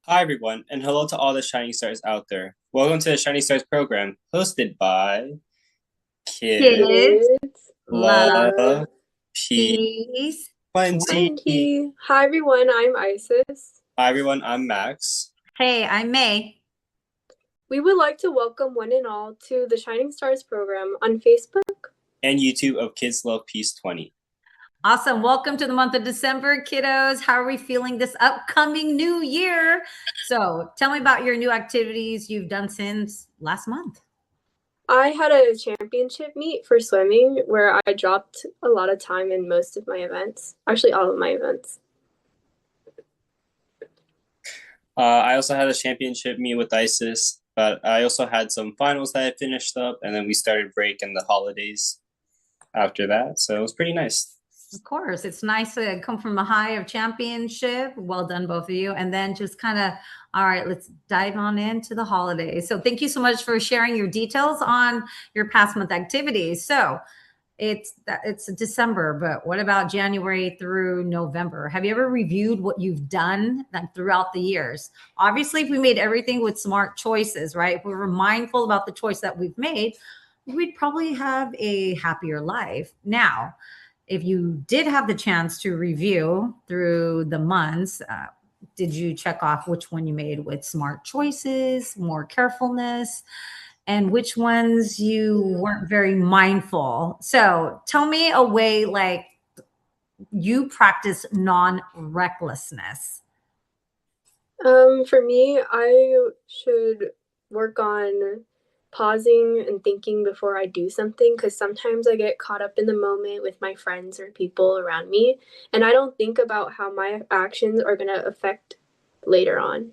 Hi, everyone, and hello to all the Shining Stars out there. Welcome to the Shining Stars program, hosted by Kids Kids Kids love Love peace. P20. 20. Hi, everyone. I'm Isis. Hi, everyone, I'm Max. Hey, I'm May. We would like to welcome one and all to the Shining Stars program on Facebook. And YouTube of Kids Love Peace 20. Awesome. Welcome to the month of December, kiddos. How are we feeling this upcoming new year? So, tell me about your new activities you've done since last month. I had a championship meet for swimming where I dropped a lot of time in most of my events. Actually, all of my events. I also had a championship meet with ISIS, but I also had some finals that I finished up, and then we started break in the holidays after that. So it was pretty nice. Of course, it's nice to come from a high of championship. Well done, both of you. And then just kind of, all right, let's dive on into the holidays. So, thank you so much for sharing your details on your past month activities. So, it's December, but what about January through November? Have you ever reviewed what you've done throughout the years? Obviously, if we made everything with smart choices, right? If we were mindful about the choice that we've made, we'd probably have a happier life. Now, if you did have the chance to review through the months, did you check off which one you made with smart choices, more carefulness, and which ones you weren't very mindful? So tell me a way like you practice non-recklessness. For me, I should work on pausing and thinking before I do something because sometimes I get caught up in the moment with my friends or people around me, and I don't think about how my actions are going to affect later on.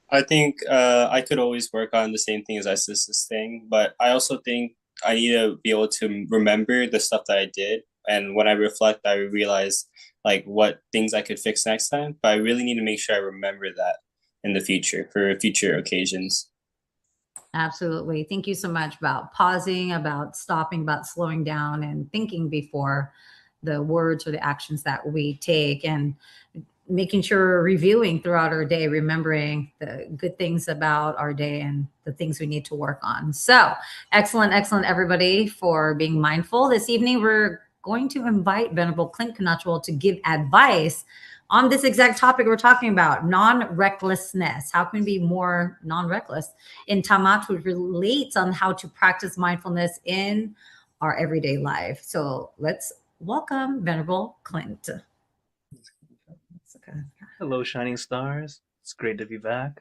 I think I could always work on the same thing as ISIS's thing, but I also think I need to be able to remember the stuff that I did. And when I reflect, I realize like what things I could fix next time. But I really need to make sure I remember that in the future for future occasions. Absolutely. Thank you so much about pausing, about stopping, about slowing down and thinking before the words or the actions that we take, and making sure we're reviewing throughout our day, remembering the good things about our day and the things we need to work on. So, excellent, excellent, everybody, for being mindful. This evening, we're going to invite Venerable Clint Canatual to give advice on this exact topic we're talking about, non-recklessness. How can we be more non-reckless? In Tamat, which relates on how to practice mindfulness in our everyday life. So let's welcome Venerable Clint. Hello, Shining Stars. It's great to be back.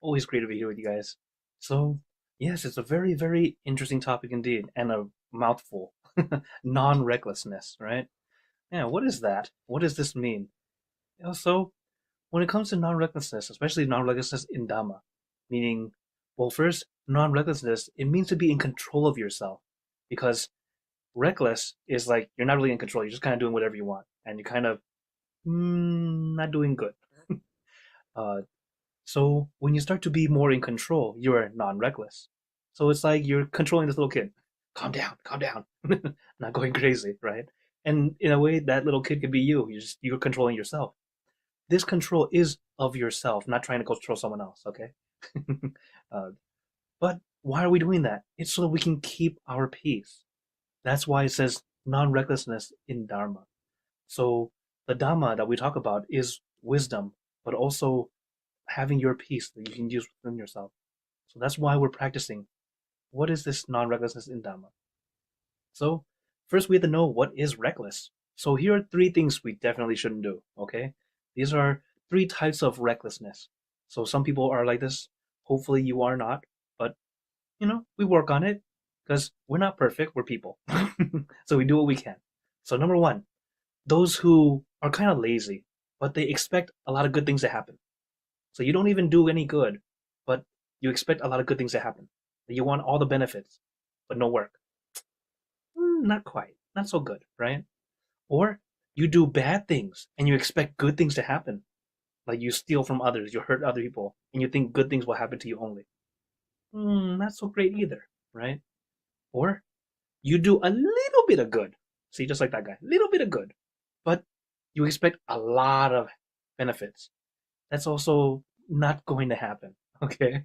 Always great to be here with you guys. So, yes, it's a very, very interesting topic indeed, and a mouthful. Non-recklessness, right? Yeah, what is that? What does this mean? So, when it comes to non-recklessness, especially non-recklessness in Dhamma, meaning, well, first, non-recklessness, it means to be in control of yourself. Because reckless is like you're not really in control, you're just kind of doing whatever you want, and you're kind of not doing good. Uh, So when you start to be more in control, you're non-reckless. So it's like you're controlling this little kid. Calm down, not going crazy, right? And in a way, that little kid could be you. You're controlling yourself. This control is of yourself, not trying to control someone else. Okay. uh, but why are we doing that? It's so that we can keep our peace. That's why it says non-recklessness in Dharma. So the Dhamma that we talk about is wisdom, but also having your peace that you can use within yourself. So that's why we're practicing. What is this non-recklessness in Dhamma? So first we have to know what is reckless. So here are three things we definitely shouldn't do. Okay, these are three types of recklessness. So some people are like this. Hopefully you are not, but we work on it because we're not perfect. We're people, so we do what we can. So number one, those who are kind of lazy, but they expect a lot of good things to happen. So you don't even do any good, but you expect a lot of good things to happen. You want all the benefits, but no work. Not quite. Not so good, right? Or you do bad things and you expect good things to happen. Like you steal from others, you hurt other people, and you think good things will happen to you only. Not so great either, right? Or you do a little bit of good. See, just like that guy, little bit of good, but you expect a lot of benefits. That's also not going to happen. Okay?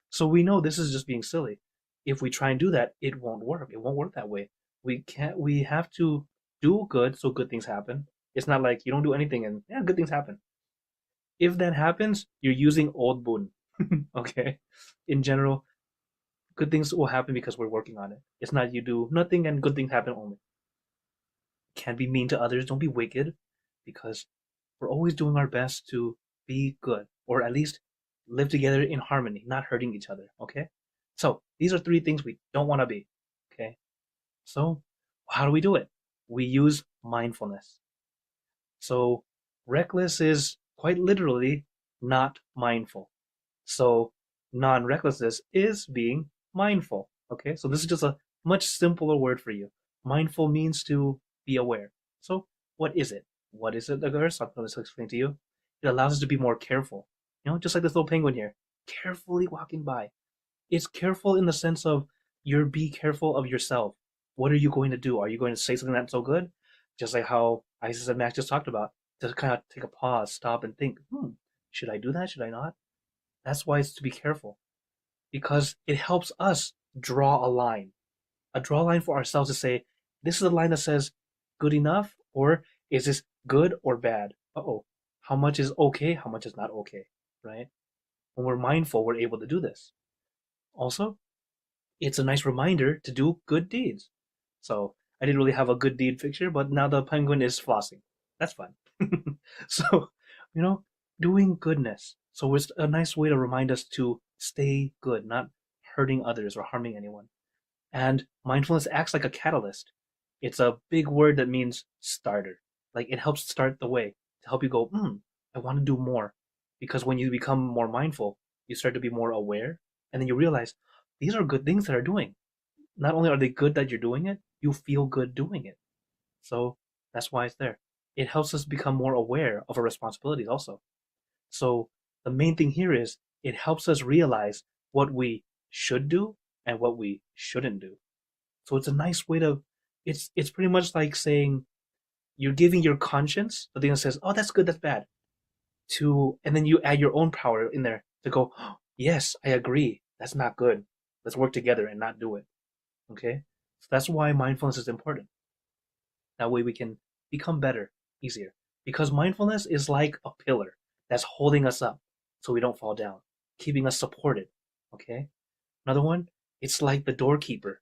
So we know this is just being silly. If we try and do that, it won't work. It won't work that way. We have to do good so good things happen. It's not like you don't do anything and yeah, good things happen. If that happens, you're using old boon. Okay? In general, good things will happen because we're working on it. It's not you do nothing and good things happen only. Can't be mean to others, don't be wicked, because we're always doing our best to be good, or at least live together in harmony, not hurting each other. Okay? So these are three things we don't want to be. Okay? So how do we do it? We use mindfulness. So reckless is quite literally not mindful. So non-recklessness is being mindful. Okay, so this is just a much simpler word for you. Mindful means to be aware. So what is it? What is it, Agarth? I'm going to explain to you. It allows us to be more careful. Just like this little penguin here, carefully walking by. It's careful in the sense of be careful of yourself. What are you going to do? Are you going to say something that's so good? Just like how Isis and Max just talked about. Just kind of take a pause, stop, and think, should I do that? Should I not? That's why it's to be careful, because it helps us draw a draw line for ourselves to say, this is a line that says good enough, or is this good or bad? Uh-oh, how much is okay? How much is not okay, right? When we're mindful, we're able to do this. Also, it's a nice reminder to do good deeds. So I didn't really have a good deed picture, but now the penguin is flossing. That's fun. So, you know, doing goodness. So it's a nice way to remind us to stay good, not hurting others or harming anyone. And mindfulness acts like a catalyst. It's a big word that means starter. Like it helps start the way to help you go, I want to do more. Because when you become more mindful, you start to be more aware, and then you realize these are good things that are doing. Not only are they good that you're doing it, you feel good doing it. So that's why it's there. It helps us become more aware of our responsibilities also. So the main thing here is it helps us realize what we should do and what we shouldn't do. So it's a nice way to it's pretty much like saying you're giving your conscience the thing that says, "Oh, that's good, that's bad," to and then you add your own power in there to go, oh, "Yes, I agree. That's not good. Let's work together and not do it." Okay? So that's why mindfulness is important. That way we can become better, easier. Because mindfulness is like a pillar that's holding us up so we don't fall down, keeping us supported. Okay? Another one, it's like the doorkeeper,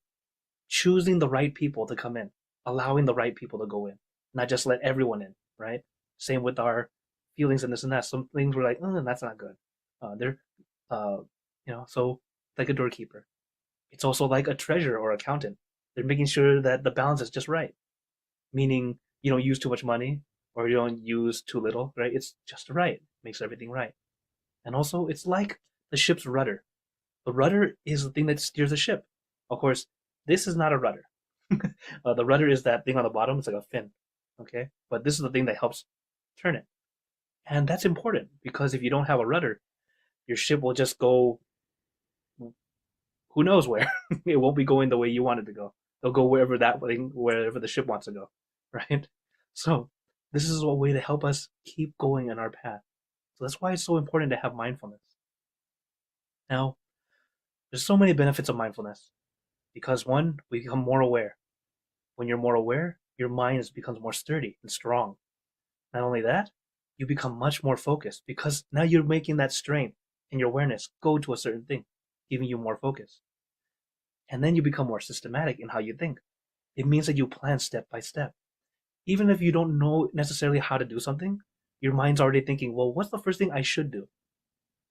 choosing the right people to come in, allowing the right people to go in, not just let everyone in, right? Same with our feelings and this and that. Some things we're like, oh, that's not good. They're, uh, so like a doorkeeper. It's also like a treasurer or accountant. They're making sure that the balance is just right, meaning you don't use too much money or you don't use too little, right? It's just right, makes everything right. And also, it's like the ship's rudder. The rudder is the thing that steers the ship. Of course, this is not a rudder. The rudder is that thing on the bottom. It's like a fin. Okay, but this is the thing that helps turn it, and that's important because if you don't have a rudder, your ship will just go who knows where. It won't be going the way you want it to go. It'll go wherever the ship wants to go, right? So this is a way to help us keep going in our path. So that's why it's so important to have mindfulness. Now, there's so many benefits of mindfulness because one, we become more aware. When you're more aware, your mind becomes more sturdy and strong. Not only that, you become much more focused because now you're making that strength and your awareness go to a certain thing, giving you more focus. And then you become more systematic in how you think. It means that you plan step by step. Even if you don't know necessarily how to do something, your mind's already thinking, well, what's the first thing I should do?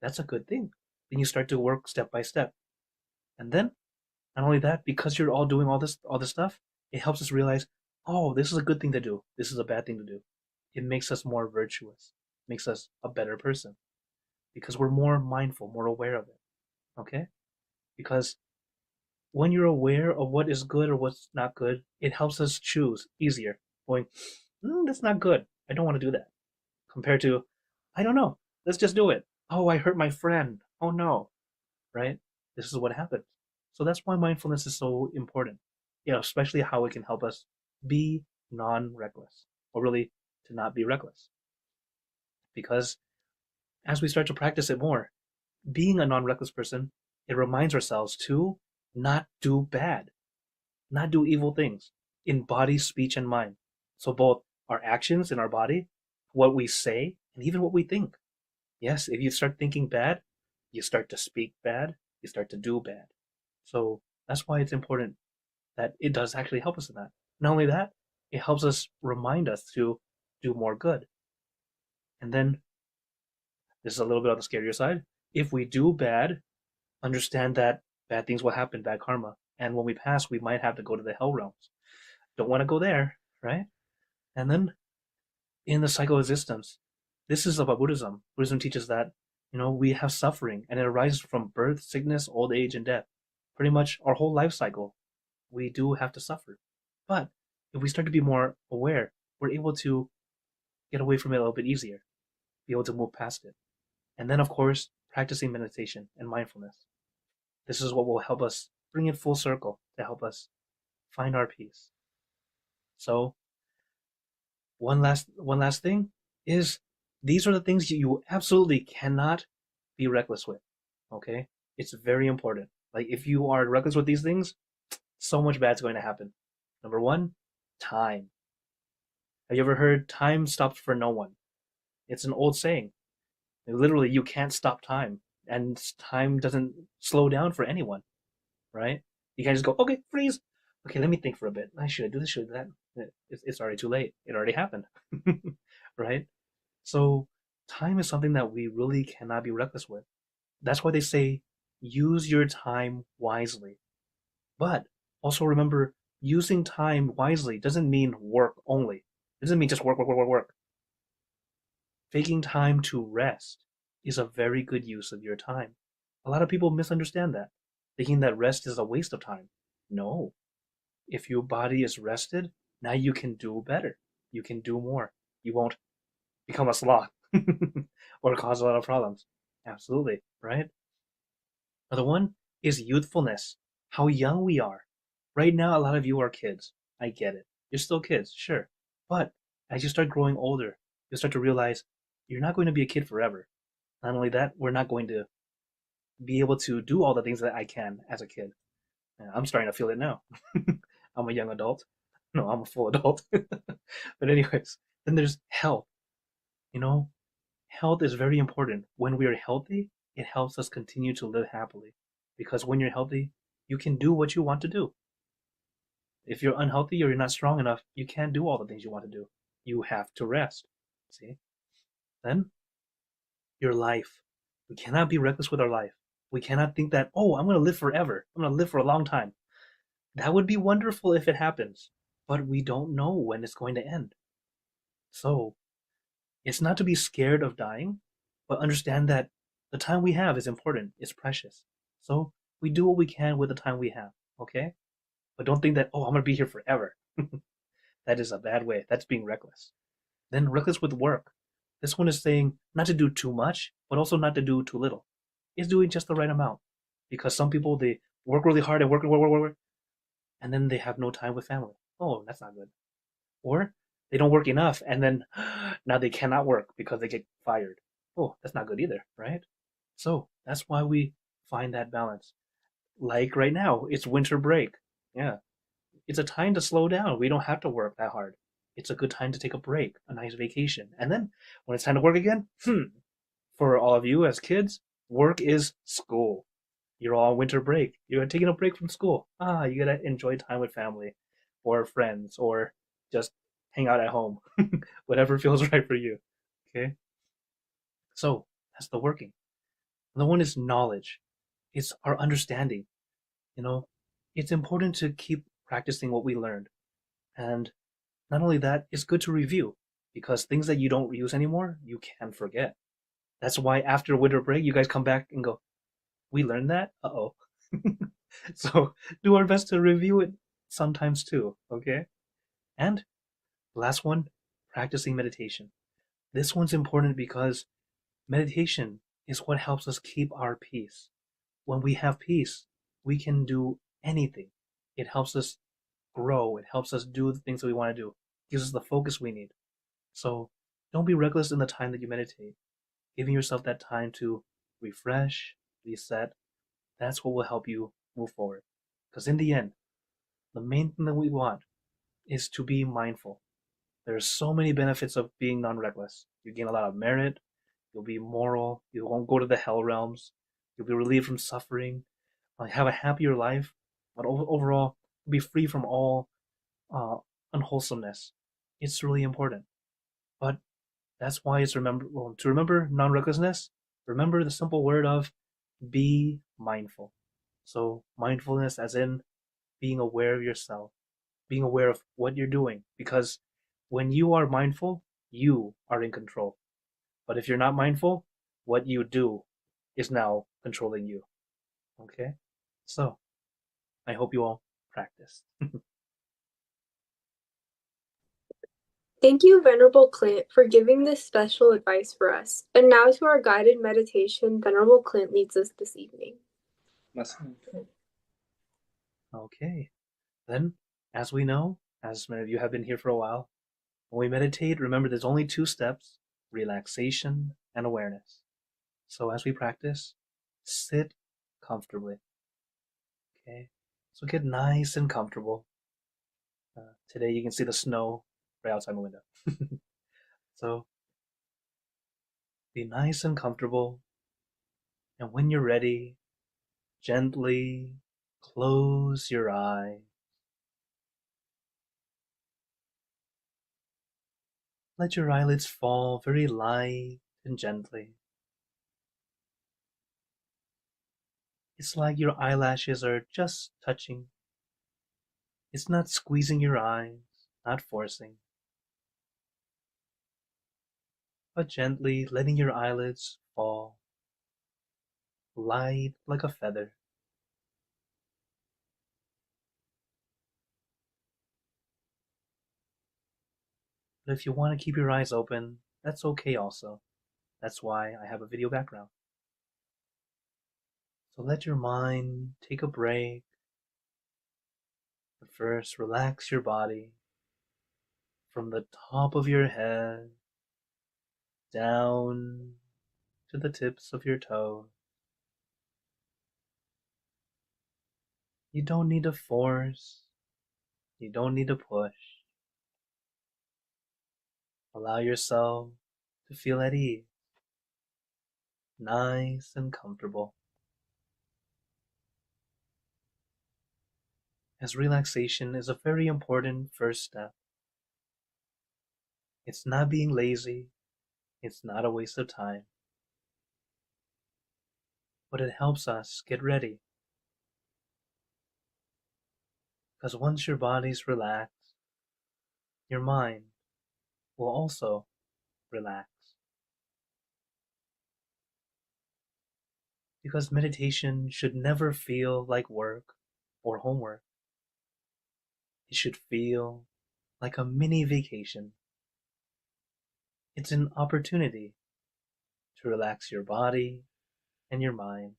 That's a good thing. Then you start to work step by step. And then, not only that, because you're all doing all this stuff, it helps us realize, oh, this is a good thing to do. This is a bad thing to do. It makes us more virtuous, makes us a better person because we're more mindful, more aware of it. Okay? Because when you're aware of what is good or what's not good, it helps us choose easier. Going, that's not good. I don't want to do that. Compared to, I don't know. Let's just do it. Oh, I hurt my friend. Oh no. Right? This is what happens. So that's why mindfulness is so important. Especially how it can help us be non-reckless, or really to not be reckless. Because as we start to practice it more, being a non-reckless person, it reminds ourselves to not do bad, not do evil things in body, speech, and mind. So both our actions in our body, what we say, and even what we think. Yes, if you start thinking bad, you start to speak bad, you start to do bad. So that's why it's important that it does actually help us in that. Not only that, it helps us remind us to do more good. And then this is a little bit on the scarier side. If we do bad, understand that bad things will happen, bad karma. And when we pass, we might have to go to the hell realms. Don't want to go there, right? And then in the cycle of existence, this is about Buddhism. Buddhism teaches that, we have suffering and it arises from birth, sickness, old age, and death. Pretty much our whole life cycle, we do have to suffer. But if we start to be more aware, we're able to get away from it a little bit easier, be able to move past it. And then, of course, practicing meditation and mindfulness. This is what will help us bring it full circle to help us find our peace. So, one last thing is these are the things you absolutely cannot be reckless with. Okay? It's very important. Like if you are reckless with these things, so much bad's going to happen. Number one, time. Have you ever heard time stops for no one? It's an old saying. Literally, you can't stop time, and time doesn't slow down for anyone, right? You can't just go, okay, freeze. Okay, let me think for a bit. Should I do this? Should I do that? It's already too late. It already happened, right? So time is something that we really cannot be reckless with. That's why they say use your time wisely. But also remember, using time wisely doesn't mean work only. It doesn't mean just work, work, work, work, work. Taking time to rest is a very good use of your time. A lot of people misunderstand that, thinking that rest is a waste of time. No. If your body is rested, now you can do better. You can do more. You won't become a sloth or cause a lot of problems. Absolutely, right? Another one is youthfulness. How young we are. Right now, a lot of you are kids. I get it. You're still kids, sure. But as you start growing older, you'll start to realize you're not going to be a kid forever. Not only that, we're not going to be able to do all the things that I can as a kid. I'm starting to feel it now. I'm a young adult. No, I'm a full adult. But anyways, then there's health. You know, health is very important. When we are healthy, it helps us continue to live happily. Because when you're healthy, you can do what you want to do. If you're unhealthy or you're not strong enough, you can't do all the things you want to do. You have to rest. See? Then your life. We cannot be reckless with our life. We cannot think that, oh, I'm going to live forever. I'm going to live for a long time. That would be wonderful if it happens, but we don't know when it's going to end. So, it's not to be scared of dying, but understand that the time we have is important, it's precious. So, we do what we can with the time we have, okay? But don't think that, oh, I'm going to be here forever. That is a bad way. That's being reckless. Then, reckless with work. This one is saying not to do too much, but also not to do too little. It's doing just the right amount. Because some people, they work really hard and work, and then they have no time with family. Oh, that's not good. Or they don't work enough, and then now they cannot work because they get fired. Oh, that's not good either, right? So that's why we find that balance. Like right now, it's winter break. Yeah, it's a time to slow down. We don't have to work that hard. It's a good time to take a break, a nice vacation. And then when it's time to work again, for all of you as kids, work is school. You're all on winter break. You're taking a break from school. You gotta enjoy time with family or friends or just hang out at home. Whatever feels right for you. Okay? So that's the working. And the one is knowledge. It's our understanding. You know, it's important to keep practicing what we learned. And not only that, it's good to review because things that you don't use anymore, you can forget. That's why after winter break, you guys come back and go, we learned that? Uh-oh. So do our best to review it sometimes too, okay? And last one, practicing meditation. This one's important because meditation is what helps us keep our peace. When we have peace, we can do anything. It helps us grow. It helps us do the things that we want to do. It gives us the focus we need. So don't be reckless in the time that you meditate. giving yourself that time to refresh, reset, that's what will help you move forward. Because in the end, the main thing that we want is to be mindful. There's so many benefits of being non-reckless. You gain a lot of merit, you'll be moral, you won't go to the hell realms, you'll be relieved from suffering, have a happier life, but overall, be free from all uh, unwholesomeness. It's really important. But that's why it's to remember non-recklessness, remember the simple word of be mindful. So mindfulness as in being aware of yourself, being aware of what you're doing. Because when you are mindful, you are in control. But if you're not mindful, what you do is now controlling you. Okay? So I hope you all practice. Thank you, Venerable Clint, for giving this special advice for us. And now to our guided meditation, Venerable Clint leads us this evening. Okay. Then, as we know, as many of you have been here for a while, when we meditate, remember there's only 2 steps, relaxation and awareness. So as we practice, sit comfortably. Okay? So get nice and comfortable. Today you can see the snow right outside my window. So be nice and comfortable. And when you're ready, gently close your eyes. Let your eyelids fall very light and gently. It's like your eyelashes are just touching. It's not squeezing your eyes, not forcing, but gently letting your eyelids fall, light like a feather. But if you want to keep your eyes open, that's okay also. That's why I have a video background. So let your mind take a break. But first, relax your body from the top of your head down to the tips of your toes. You don't need to force. You don't need to push. Allow yourself to feel at ease, nice and comfortable. As relaxation is a very important first step. It's not being lazy, it's not a waste of time, but it helps us get ready. Because once your body's relaxed, your mind will also relax. Because meditation should never feel like work or homework. It should feel like a mini vacation. It's an opportunity to relax your body and your mind.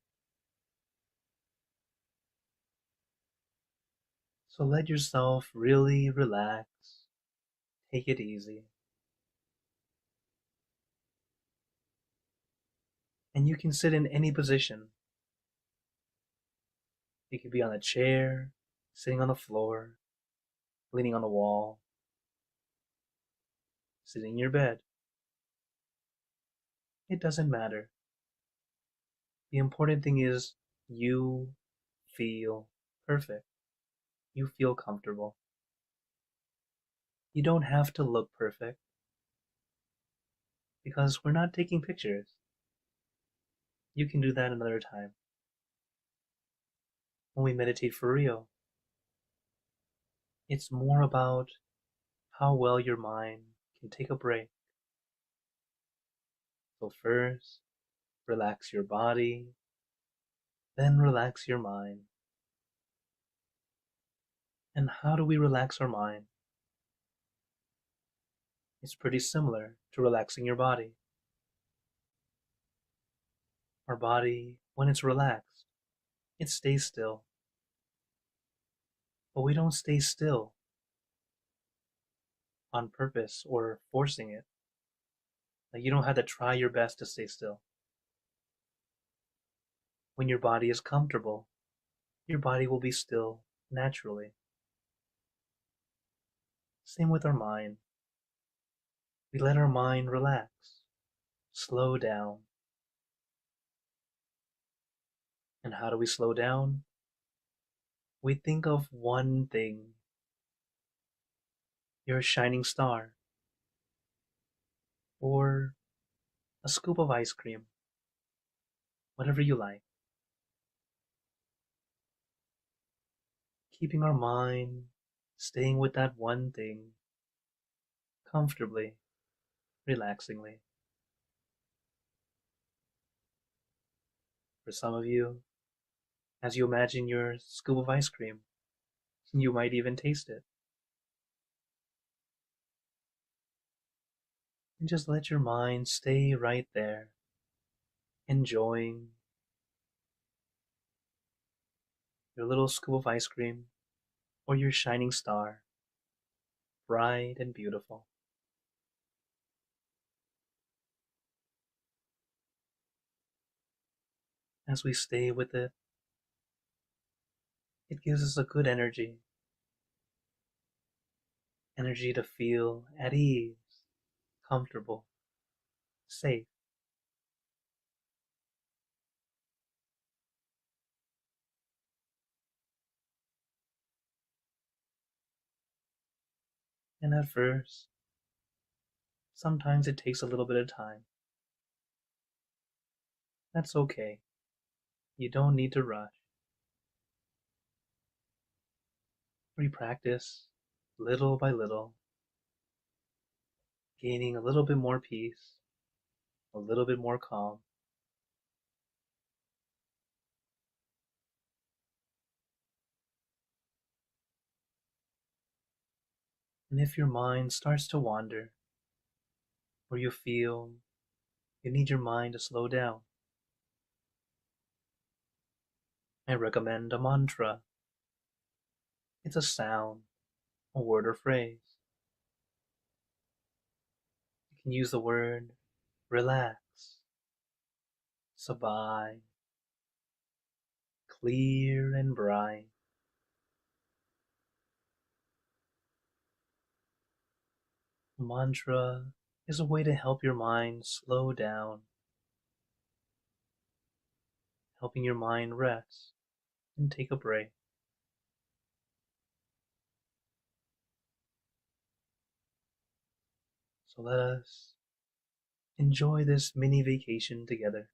So let yourself really relax. Take it easy. And you can sit in any position. You could be on a chair, sitting on the floor, leaning on the wall, sitting in your bed. It doesn't matter. The important thing is you feel perfect. You feel comfortable. You don't have to look perfect because we're not taking pictures. You can do that another time. When we meditate for real, it's more about how well your mind can take a break. So first, relax your body, then relax your mind. And how do we relax our mind? It's pretty similar to relaxing your body. Our body, when it's relaxed, it stays still. But we don't stay still on purpose or forcing it. Like you don't have to try your best to stay still. When your body is comfortable, your body will be still naturally. Same with our mind. We let our mind relax, slow down. And how do we slow down? We think of one thing. You're a shining star, or a scoop of ice cream, whatever you like. Keeping our mind staying with that one thing comfortably, relaxingly. For some of you, as you imagine your scoop of ice cream, you might even taste it. And just let your mind stay right there, enjoying your little scoop of ice cream or your shining star, bright and beautiful. As we stay with it, it gives us a good energy to feel at ease, comfortable, safe. And at first, sometimes it takes a little bit of time. That's okay. You don't need to rush. We practice little by little, gaining a little bit more peace, a little bit more calm. And if your mind starts to wander, or you feel you need your mind to slow down, I recommend a mantra. It's a sound, a word or phrase. You can use the word relax, sabai, clear and bright. A mantra is a way to help your mind slow down, helping your mind rest and take a break. So let us enjoy this mini vacation together.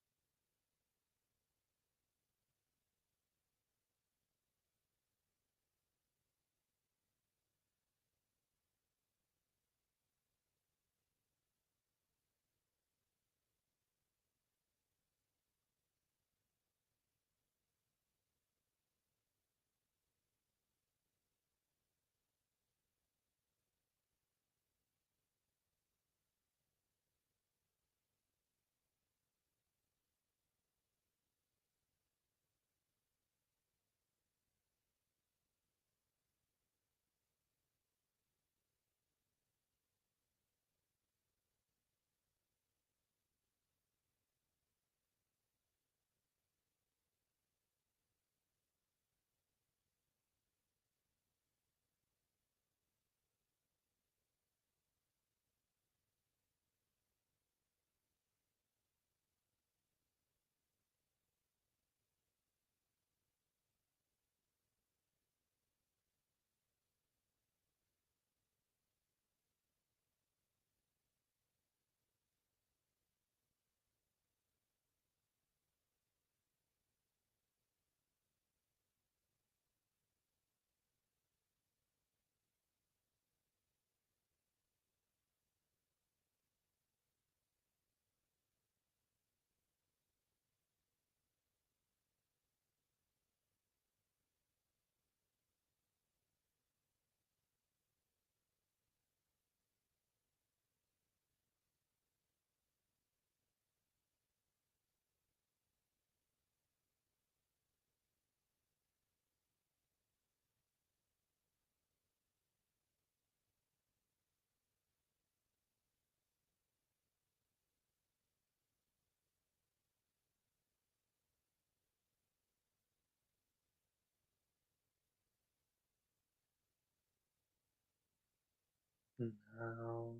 Now,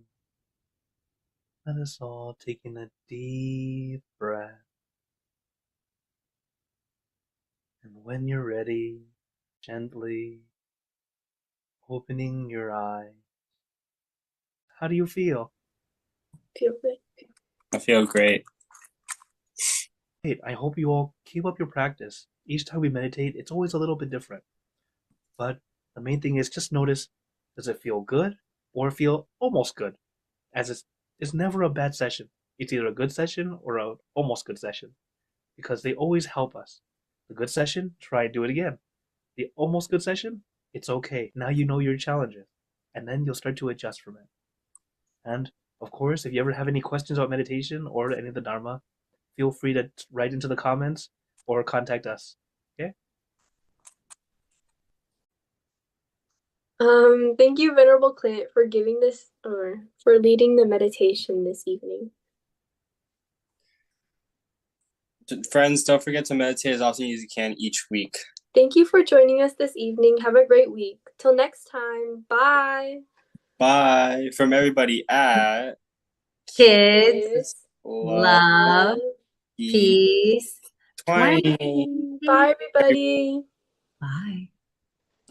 let us all take in a deep breath. And when you're ready, gently opening your eyes. How do you feel? Feel good. I feel great. Great. I hope you all keep up your practice. Each time we meditate, it's always a little bit different. But the main thing is just notice, does it feel good or feel almost good? As it's never a bad session. It's either a good session or a almost good session because they always help us. The good session, try and do it again. The almost good session, it's okay. Now you know your challenges, and then you'll start to adjust from it. And of course, if you ever have any questions about meditation or any of the Dharma, feel free to write into the comments or contact us. Okay? Thank you, Venerable Clint, for giving this or for leading the meditation this evening. Friends, don't forget to meditate as often as you can each week. Thank you for joining us this evening. Have a great week. Till next time. Bye. Bye. From everybody at Kids, Love love, Peace peace, 20. 20. Bye, everybody. Bye.